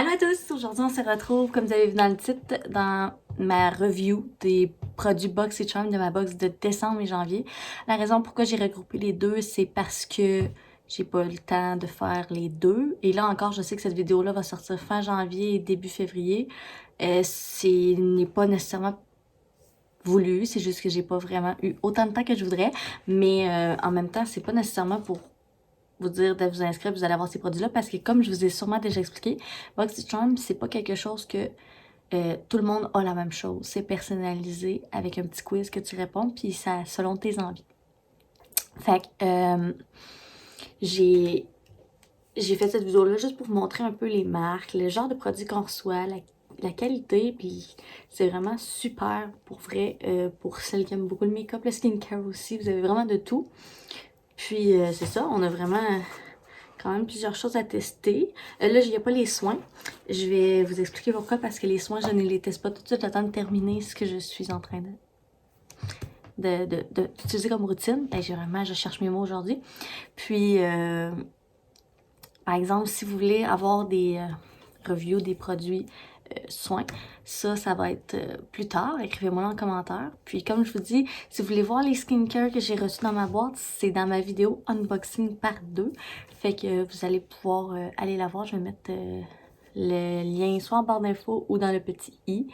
Allô à tous! Aujourd'hui, on se retrouve, comme vous avez vu dans le titre, dans ma review des produits BoxyCharm de ma box de décembre et janvier. La raison pourquoi j'ai regroupé les deux, c'est parce que j'ai pas eu le temps de faire les deux. Et là encore, je sais que cette vidéo-là va sortir fin janvier et début février. Ce n'est pas nécessairement voulu, c'est juste que j'ai pas vraiment eu autant de temps que je voudrais. Mais en même temps, c'est pas nécessairement pour vous dire de vous inscrire, vous allez avoir ces produits-là, parce que comme je vous ai sûrement déjà expliqué, BoxyCharm, c'est pas quelque chose que tout le monde a la même chose. C'est personnalisé avec un petit quiz que tu réponds, puis ça selon tes envies. Fait que j'ai fait cette vidéo-là juste pour vous montrer un peu les marques, le genre de produits qu'on reçoit, la qualité, puis c'est vraiment super pour vrai, pour celles qui aiment beaucoup le make-up, le skincare aussi, vous avez vraiment de tout. Puis c'est ça, on a vraiment quand même plusieurs choses à tester. Là, il n'y a pas les soins. Je vais vous expliquer pourquoi, parce que les soins, je ne les teste pas tout de suite, le temps de terminer ce que je suis en train d'utiliser comme routine. Et je cherche mes mots aujourd'hui. Puis, par exemple, si vous voulez avoir des reviews des produits soins, ça va être plus tard. Écrivez-moi en commentaire. Puis comme je vous dis, si vous voulez voir les skincare que j'ai reçus dans ma boîte, c'est dans ma vidéo unboxing part 2. Fait que vous allez pouvoir aller la voir. Je vais mettre le lien soit en barre d'infos ou dans le petit i.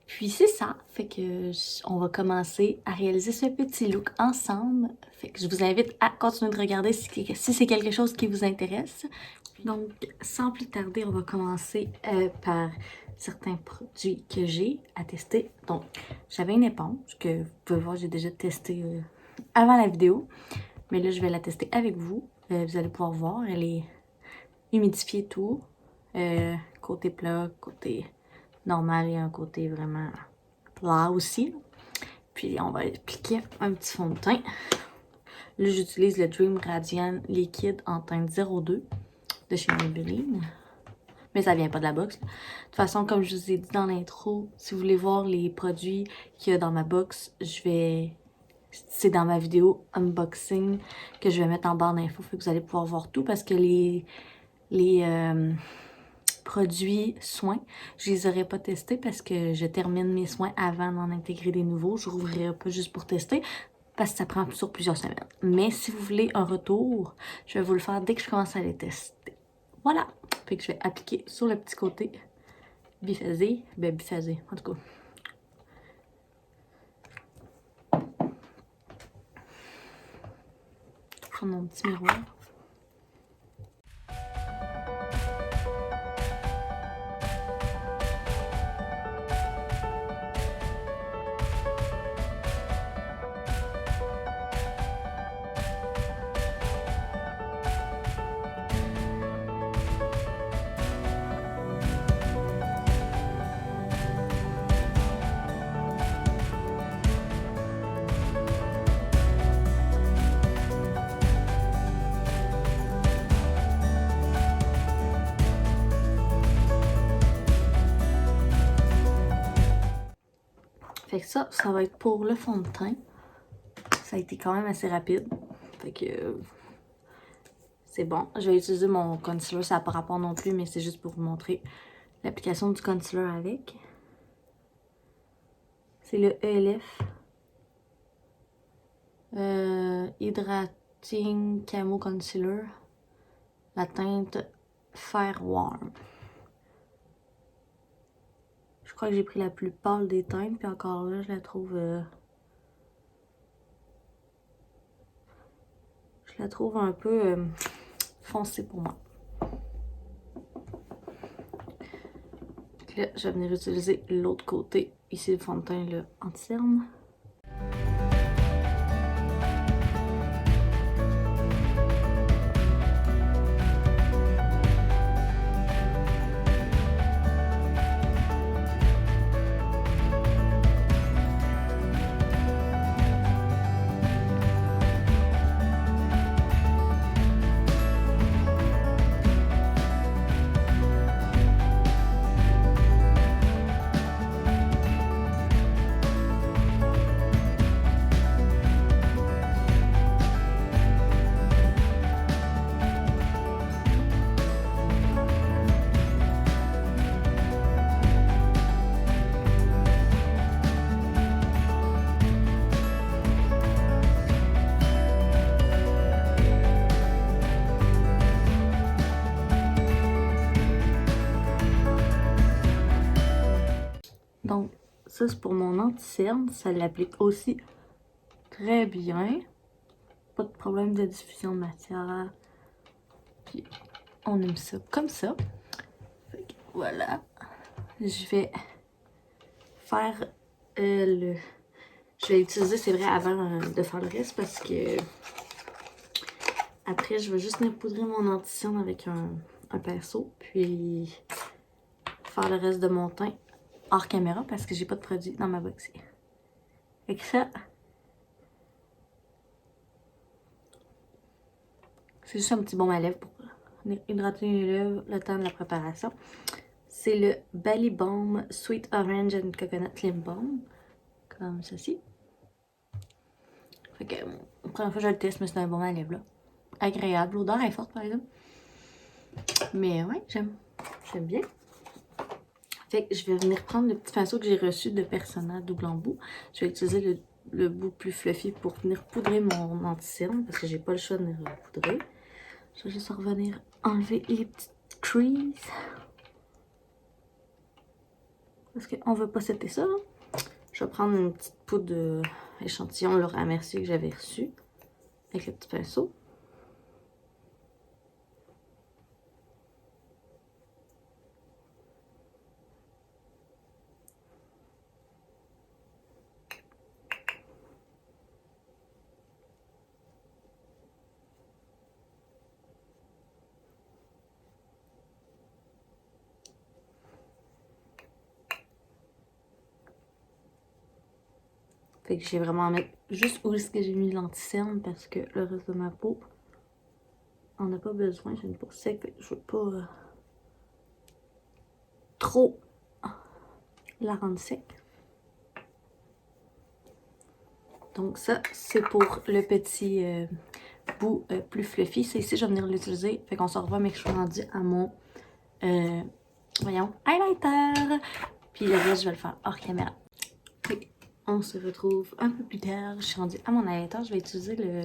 Puis c'est ça, fait que on va commencer à réaliser ce petit look ensemble. Fait que je vous invite à continuer de regarder si c'est quelque chose qui vous intéresse. Donc, sans plus tarder, on va commencer par certains produits que j'ai à tester. Donc, j'avais une éponge que vous pouvez voir, j'ai déjà testé avant la vidéo. Mais là, je vais la tester avec vous. Vous allez pouvoir voir, elle est humidifiée tout. Côté plat, côté normal et un côté vraiment plat aussi. Puis, on va appliquer un petit fond de teint. Là, j'utilise le Dream Radiant liquide en teinte 02 de chez Maybelline. Mais ça vient pas de la box. De toute façon, comme je vous ai dit dans l'intro, si vous voulez voir les produits qu'il y a dans ma box, c'est dans ma vidéo unboxing que je vais mettre en barre d'infos. Fait que vous allez pouvoir voir tout, parce que les produits soins, je les aurais pas testés parce que je termine mes soins avant d'en intégrer des nouveaux. Je rouvrirai pas juste pour tester, parce que ça prend sur plusieurs semaines. Mais si vous voulez un retour, je vais vous le faire dès que je commence à les tester. Voilà! Fait que je vais appliquer sur le petit côté biphasé. Ben, biphasé, en tout cas. Je vais prendre mon petit miroir. Fait que ça va être pour le fond de teint. Ça a été quand même assez rapide. Fait que c'est bon. Je vais utiliser mon concealer. Ça n'a pas rapport non plus, mais c'est juste pour vous montrer l'application du concealer avec. C'est le ELF. Hydrating Camo Concealer. La teinte Fair Warm. Je crois que j'ai pris la plus pâle des teintes, puis encore là, je la trouve un peu foncée pour moi. Là, je vais venir utiliser l'autre côté, ici le fond de teint, le anti-cerne. Ça, c'est pour mon anti-cerne. Ça l'applique aussi très bien. Pas de problème de diffusion de matière. Puis, on aime ça comme ça. Fait que, voilà. Je vais faire le... Je vais l'utiliser, c'est vrai, avant de faire le reste parce que... Après, je vais juste venir poudrer mon anti-cerne avec un pinceau. Puis, faire le reste de mon teint hors caméra parce que j'ai pas de produit dans ma box. Fait que ça... C'est juste un petit baume à lèvres pour hydrater les lèvres le temps de la préparation. C'est le Bali Balm Sweet Orange and Coconut Lip Balm. Comme ceci. Fait que la première fois que je le teste, mais c'est un baume à lèvres là. Agréable. L'odeur est forte par exemple. Mais ouais, j'aime bien. Fait que je vais venir prendre le petit pinceau que j'ai reçu de Persona double embout. Je vais utiliser le bout plus fluffy pour venir poudrer mon anti-cerne parce que j'ai pas le choix de venir poudrer. Je vais juste revenir enlever les petites creases. Parce qu'on veut pas setter ça. Hein? Je vais prendre une petite poudre d'échantillon Laura Mercier que j'avais reçu avec le petit pinceau. Fait que j'ai vraiment à mettre juste où est-ce que j'ai mis l'anti-cerne parce que le reste de ma peau, on n'a pas besoin. J'ai une peau sec, fait que je veux pas trop la rendre sec. Donc ça, c'est pour le petit bout plus fluffy. Ça ici, je vais venir l'utiliser. Fait qu'on se revoit, mais je suis rendue à mon, voyons, highlighter. Puis le reste, je vais le faire hors caméra. Fait on se retrouve un peu plus tard. Je suis rendue à mon highlighter. Je vais utiliser le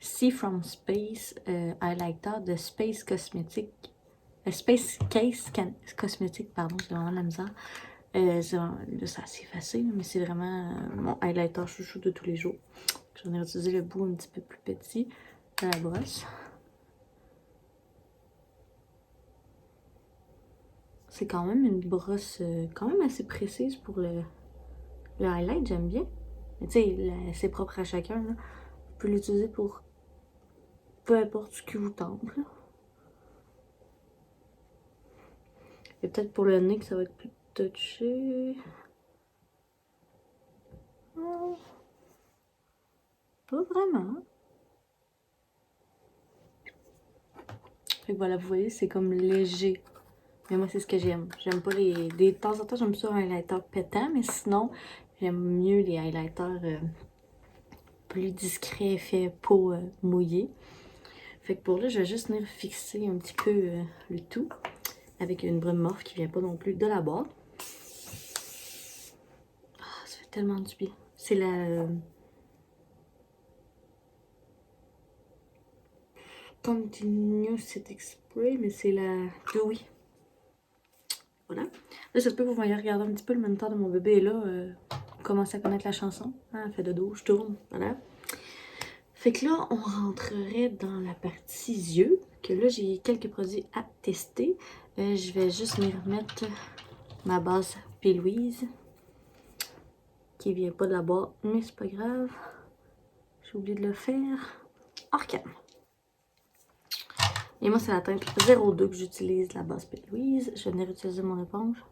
See From Space highlighter de Space Cosmetic. Space Case Cosmetic, pardon, j'ai vraiment la misère. Là, c'est assez facile, mais c'est vraiment mon highlighter chouchou de tous les jours. J'en ai utilisé le bout un petit peu plus petit de la brosse. C'est quand même une brosse quand même assez précise pour le highlight, j'aime bien. Mais tu sais, c'est propre à chacun. Là. Vous pouvez l'utiliser pour peu importe ce qui vous tente. Là. Et peut-être pour le nez que ça va être plus touché. Oh, pas vraiment. Fait que voilà, vous voyez, c'est comme léger. Mais moi, c'est ce que j'aime. J'aime pas les... De temps en temps, j'aime ça un highlighter pétant, mais sinon, j'aime mieux les highlighters plus discrets, faits peau mouillée. Fait que pour là, je vais juste venir fixer un petit peu le tout avec une brume morphe qui vient pas non plus de la boîte. Ah, ça fait tellement du bien. C'est la... Continuous Setting Spray, mais c'est la Dewy. Voilà. Là, ça se peut que vous voyez regarder un petit peu le moniteur de mon bébé est là. Commence à connaître la chanson. Hein, elle fait dodo, je tourne. Voilà. Fait que là, on rentrerait dans la partie yeux. Que là, j'ai quelques produits à tester. Je vais juste me remettre ma base P. Louise. Qui vient pas de la boîte, mais c'est pas grave. J'ai oublié de le faire. Arcane. Et moi, c'est la teinte 02 que j'utilise, la base P. Louise. Je vais venir utiliser mon éponge.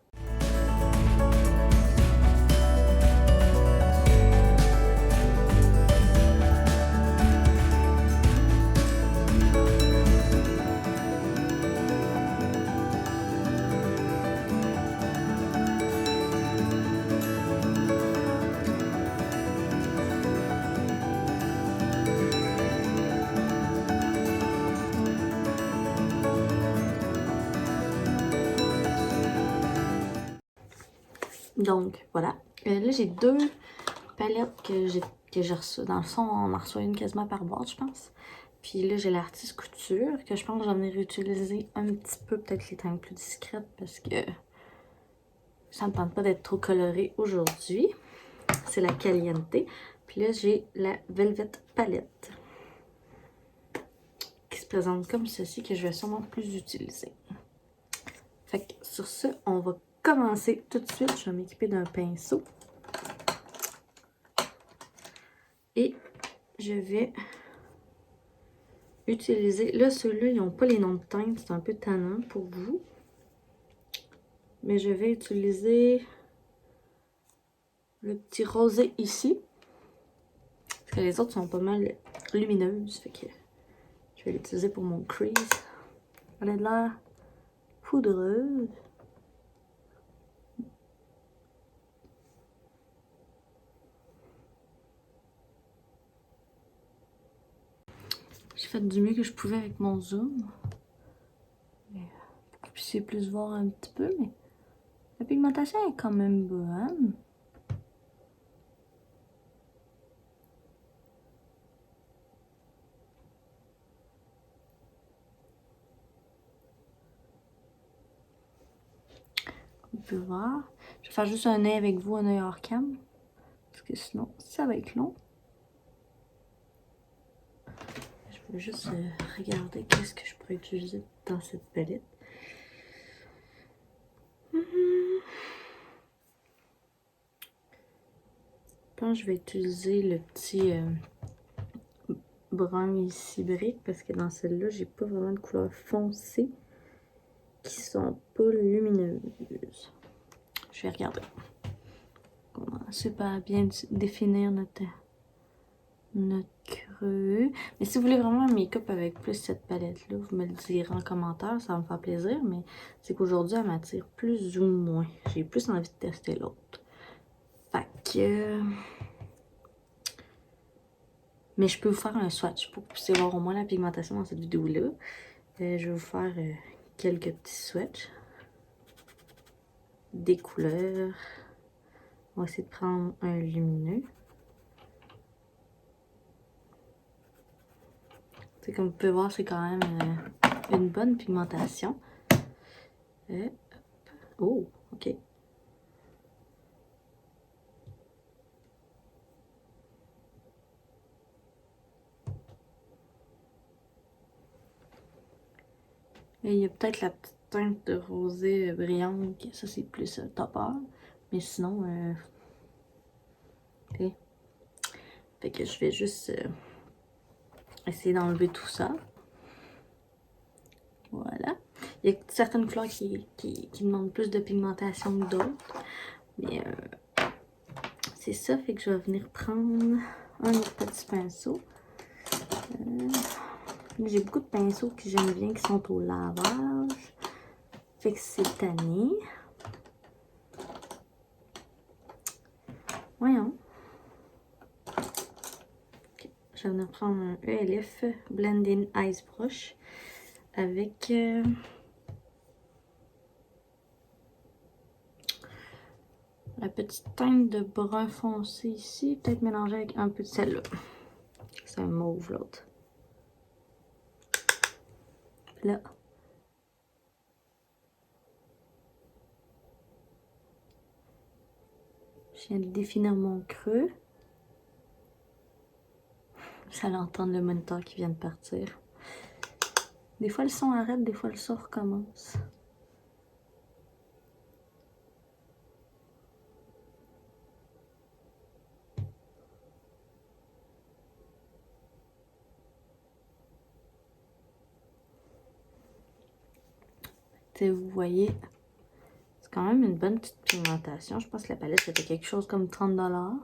Donc, voilà. Là, j'ai deux palettes que j'ai reçues. Dans le fond, on en reçoit une quasiment par boîte, je pense. Puis là, j'ai l'artiste couture que je pense que j'en ai réutilisé un petit peu, peut-être les teintes plus discrètes parce que ça me tente pas d'être trop coloré aujourd'hui. C'est la Caliente. Puis là, j'ai la Velvet Palette qui se présente comme ceci, que je vais sûrement plus utiliser. Fait que sur ce, on va commencer tout de suite. Je vais m'équiper d'un pinceau. Et je vais utiliser... Là, ceux-là, ils n'ont pas les noms de teintes. C'est un peu tannant pour vous. Mais je vais utiliser le petit rosé ici. Parce que les autres sont pas mal lumineuses. Fait que je vais l'utiliser pour mon crease. Elle a de l'air poudreuse. J'ai fait du mieux que je pouvais avec mon zoom. Pour que vous puissiez plus voir un petit peu, mais la pigmentation est quand même bonne. On peut voir. Je vais faire juste un œil avec vous, un œil hors cam. Parce que sinon, ça va être long. Je vais juste regarder qu'est-ce que je pourrais utiliser dans cette palette. Je pense que je vais utiliser le petit brun ici brique. Parce que dans celle-là, j'ai pas vraiment de couleurs foncées qui sont pas lumineuses. Je vais regarder. C'est pas bien définir notre creux. Mais si vous voulez vraiment un make-up avec plus cette palette-là, vous me le direz en commentaire, ça va me faire plaisir. Mais c'est qu'aujourd'hui, elle m'attire plus ou moins. J'ai plus envie de tester l'autre. Fait que... Mais je peux vous faire un swatch pour que vous puissiez voir au moins la pigmentation dans cette vidéo-là. Je vais vous faire quelques petits swatchs. Des couleurs. On va essayer de prendre un lumineux. Comme vous pouvez voir, c'est quand même une bonne pigmentation. Oh, ok. Et il y a peut-être la petite teinte de rosé brillante, ça c'est plus topper. Mais sinon, ok. Fait que je vais juste essayer d'enlever tout ça. Voilà. Il y a certaines couleurs qui demandent plus de pigmentation que d'autres. Mais c'est ça, fait que je vais venir prendre un autre petit pinceau. J'ai beaucoup de pinceaux que j'aime bien qui sont au lavage. Fait que c'est tanné. Voyons. Okay. Je vais venir prendre un ELF Blending Eyes Brush avec la petite teinte de brun foncé ici. Peut-être mélanger avec un peu de celle-là. C'est un mauve l'autre. Là. Je viens de définir mon creux. Vous allez entendre le moniteur qui vient de partir. Des fois le son arrête, des fois le son recommence. Vous voyez, c'est quand même une bonne petite pigmentation. Je pense que la palette c'était quelque chose comme 30 $.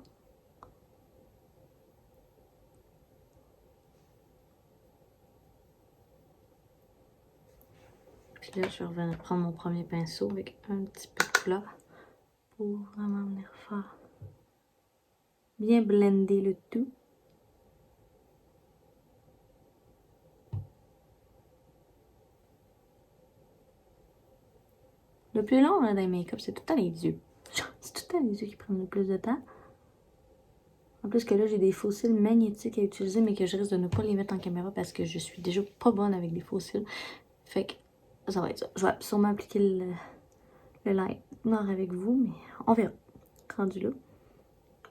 Puis là, je vais revenir prendre mon premier pinceau avec un petit peu de couleur pour vraiment venir faire bien blender le tout. Le plus long là, dans les make-up, c'est tout le temps les yeux. C'est tout le temps les yeux qui prennent le plus de temps. En plus que là, j'ai des faux cils magnétiques à utiliser, mais que je risque de ne pas les mettre en caméra parce que je suis déjà pas bonne avec des faux cils. Fait que ça va être ça. Je vais sûrement appliquer le soutenir avec vous, mais on verra. Rendu là.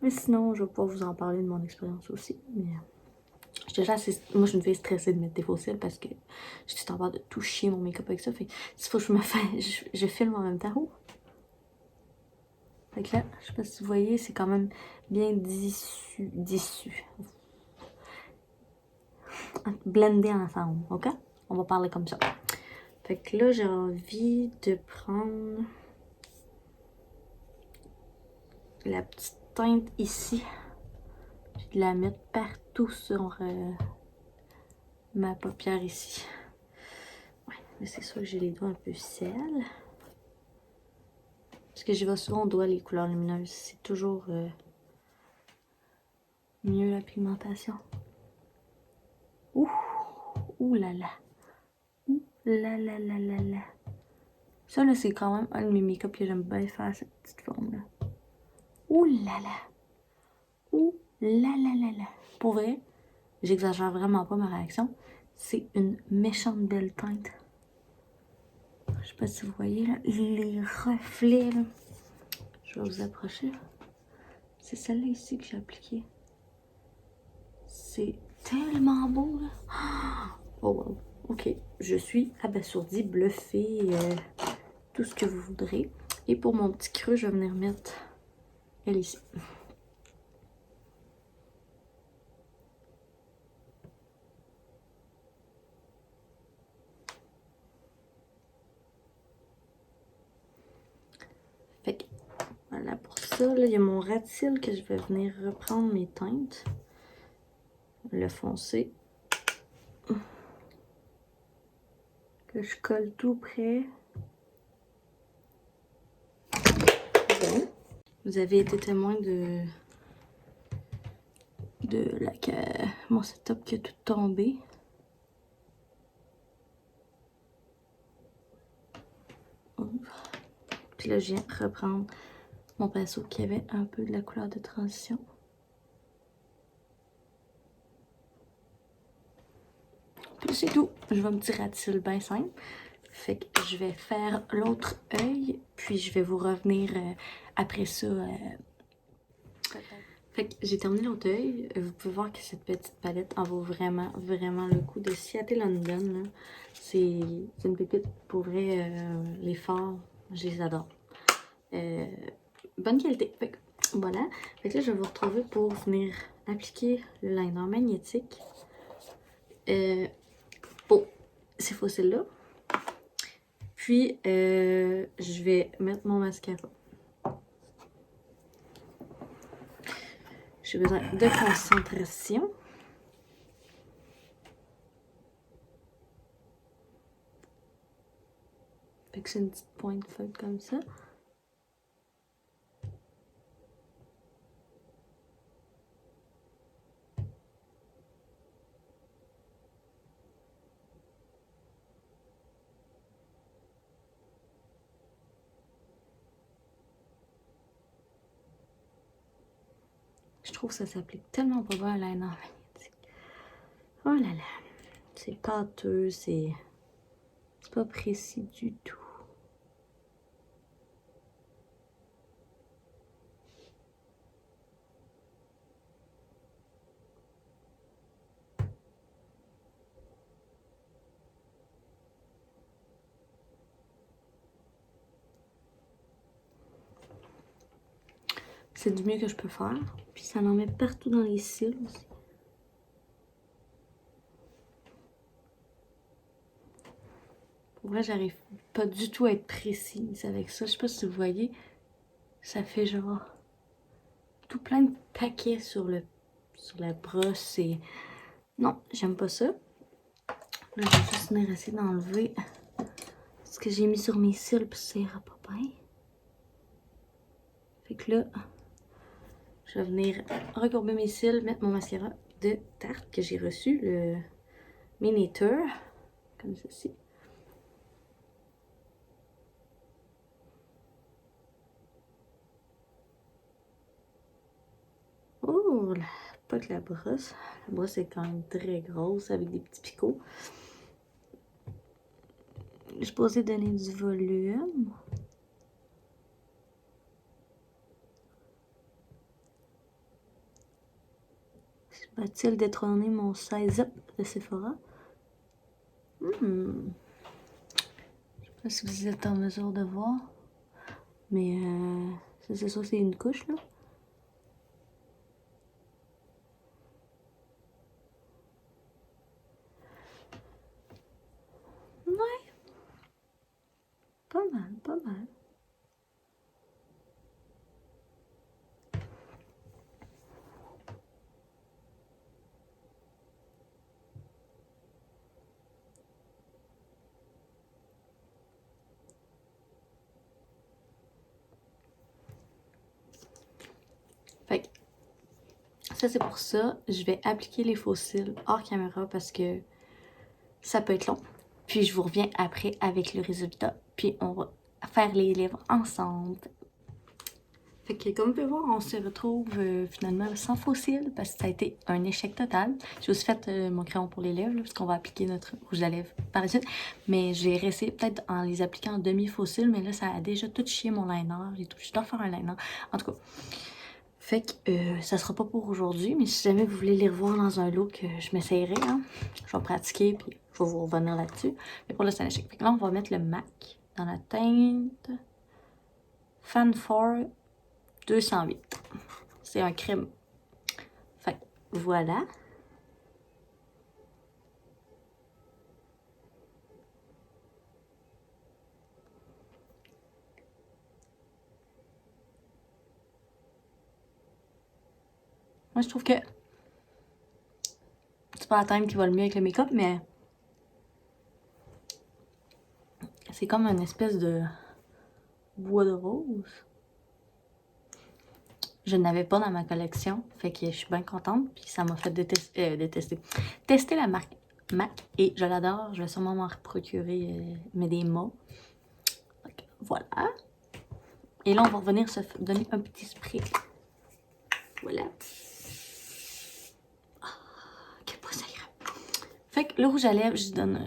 Mais sinon, je vais pouvoir vous en parler de mon expérience aussi. Mais déjà assez... Moi, je suis une fille stressée de mettre des faux cils parce que j'ai tout le temps peur de tout chier mon make-up avec ça. Fait que s'il faut que je me fais... Je filme en même temps. Oh. Fait que là, je sais pas si vous voyez, c'est quand même bien dissu. Blendé ensemble, ok? On va parler comme ça. Fait que là, j'ai envie de prendre la petite teinte ici. Puis de la mettre partout sur ma paupière ici. Ouais, mais c'est sûr que j'ai les doigts un peu sales. Parce que j'y vais souvent au doigt les couleurs lumineuses. C'est toujours mieux la pigmentation. Ouh! Ouh là là! Ouh là là là là là! Ça là, c'est quand même un de mes make-up que j'aime bien faire, cette petite forme-là. Ouh là là! Ouh là là là là! Pour vrai, j'exagère vraiment pas ma réaction. C'est une méchante belle teinte. Je sais pas si vous voyez là, les reflets là. Je vais vous approcher. C'est celle-là ici que j'ai appliquée. C'est tellement beau là. Oh wow. Ok, je suis abasourdie, bluffée, tout ce que vous voudrez. Et pour mon petit creux, je vais venir mettre elle ici. Fait que, voilà pour ça. Là, il y a mon rat de cils que je vais venir reprendre mes teintes. Le foncé. Que je colle tout près. Bon. Vous avez été témoin de mon setup qui a tout tombé. Puis là, je viens reprendre mon pinceau qui avait un peu de la couleur de transition. Puis c'est tout. Je vais me tirer à cils bien simple. Fait que je vais faire l'autre œil, puis je vais vous revenir après ça. Fait que j'ai terminé l'autre œil. Vous pouvez voir que cette petite palette en vaut vraiment, vraiment le coup. De Seattle London, c'est une pépite. Pour vrai, les fards, je les adore. Bonne qualité. Fait que, voilà. Fait que là, je vais vous retrouver pour venir appliquer le liner magnétique. Bon, c'est faux celle-là. Puis, je vais mettre mon mascara. J'ai besoin de concentration. Fait que c'est une petite pointe feuille comme ça. Je trouve que ça s'applique tellement pas bien à liner magnétique. Oh là là. C'est pâteux, c'est pas précis du tout. C'est du mieux que je peux faire. Puis ça en met partout dans les cils aussi. Pour vrai, j'arrive pas du tout à être précise avec ça. Je sais pas si vous voyez. Ça fait genre tout plein de paquets sur la brosse et... Non, j'aime pas ça. Là, je vais juste venir essayer d'enlever ce que j'ai mis sur mes cils puis ça ira pas bien. Fait que là, je vais venir recourber mes cils, mettre mon mascara de Tarte que j'ai reçu, le Miniature, comme ceci. Oh, pas que la brosse. La brosse est quand même très grosse avec des petits picots. Je suis supposée donner du volume. Va-t-il détrôner mon size up de Sephora? Je sais pas si vous êtes en mesure de voir. Mais c'est ça, c'est une couche là. Ouais. Pas mal, pas mal. Fait que ça c'est pour ça. Je vais appliquer les faux cils hors caméra parce que ça peut être long. Puis je vous reviens après avec le résultat. Puis on va faire les lèvres ensemble. Fait que comme vous pouvez voir, on se retrouve finalement sans faux cils parce que ça a été un échec total. J'ai aussi fait mon crayon pour les lèvres là, parce qu'on va appliquer notre rouge à lèvres par la suite. Mais je vais réessayer peut-être en les appliquant en demi-faux cils, mais là ça a déjà tout chié mon liner. Je dois faire un liner. En tout cas, fait que ça sera pas pour aujourd'hui, mais si jamais vous voulez les revoir dans un look, je m'essayerai. Hein? Je vais pratiquer puis je vais vous revenir là-dessus. Mais pour là, c'est un échec. Fait que là, on va mettre le MAC dans la teinte Fan 4 208. C'est un crème. Fait que voilà. Moi, je trouve que c'est pas la teinte qui va le mieux avec le make-up, mais c'est comme une espèce de bois de rose. Je n'avais pas dans ma collection, fait que je suis bien contente, puis ça m'a fait tester la marque MAC, et je l'adore, je vais sûrement m'en procurer, mais des mots. Voilà. Et là, on va revenir se donner un petit spray. Voilà. Oh, quel beau agréable. Fait que le rouge à lèvres, je donne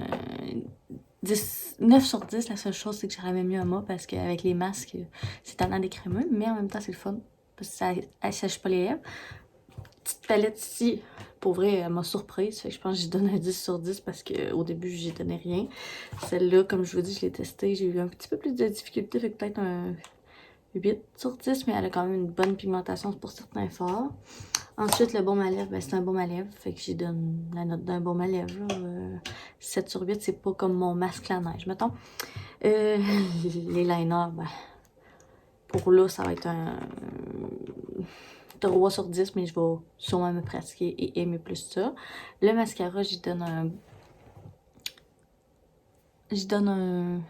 9 sur 10. La seule chose, c'est que j'aurais mieux un mot parce qu'avec les masques, c'est tellement décrémeux, mais en même temps, c'est le fun. Parce que ça ne sèche pas les lèvres. Petite palette ici, pour vrai, elle m'a surprise. Fait que je pense que j'y donne un 10 sur 10 parce qu'au début, j'y donnais rien. Celle-là, comme je vous dis, je l'ai testée. J'ai eu un petit peu plus de difficultés, fait que peut-être un 8 sur 10, mais elle a quand même une bonne pigmentation pour certains forts. Ensuite, le baume à lèvres, ben, c'est un baume à lèvres, fait que j'y donne la note d'un baume à lèvres. 7 sur 8, c'est pas comme mon masque la neige, mettons. Les liners, ben, pour là, ça va être un 3 sur 10, mais je vais sûrement me pratiquer et aimer plus ça. Le mascara, j'y donne un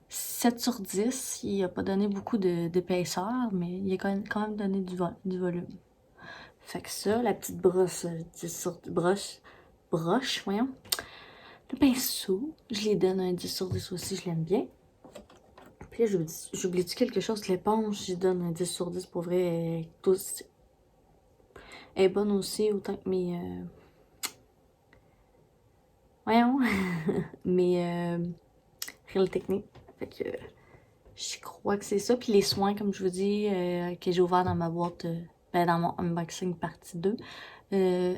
7 sur 10. Il n'a pas donné beaucoup d'épaisseur, mais il a quand même donné du volume. Fait que ça, la petite brosse, 10 sur broche, voyons. Le pinceau, je lui donne un 10 sur 10 aussi, je l'aime bien. Puis là, j'oublie-tu quelque chose? L'éponge, je lui donne un 10 sur 10 pour vrai. Elle est bonne aussi, autant que mes... Voyons. mes Real Technique. Fait que je crois que c'est ça. Puis les soins, comme je vous dis, que j'ai ouvert dans ma boîte, dans mon unboxing partie 2. Je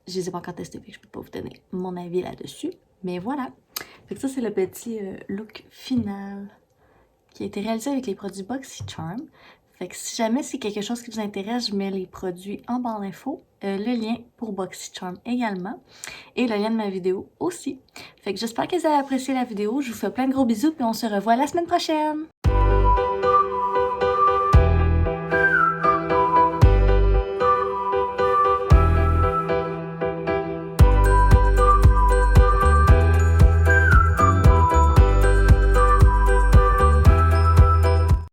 les ai pas encore testés, fait que je peux pas vous donner mon avis là-dessus. Mais voilà. Fait que ça, c'est le petit look final qui a été réalisé avec les produits BoxyCharm. Fait que si jamais c'est quelque chose qui vous intéresse, je mets les produits en barre d'infos. Le lien pour BoxyCharm également. Et le lien de ma vidéo aussi. Fait que j'espère que vous avez apprécié la vidéo. Je vous fais plein de gros bisous, puis on se revoit la semaine prochaine!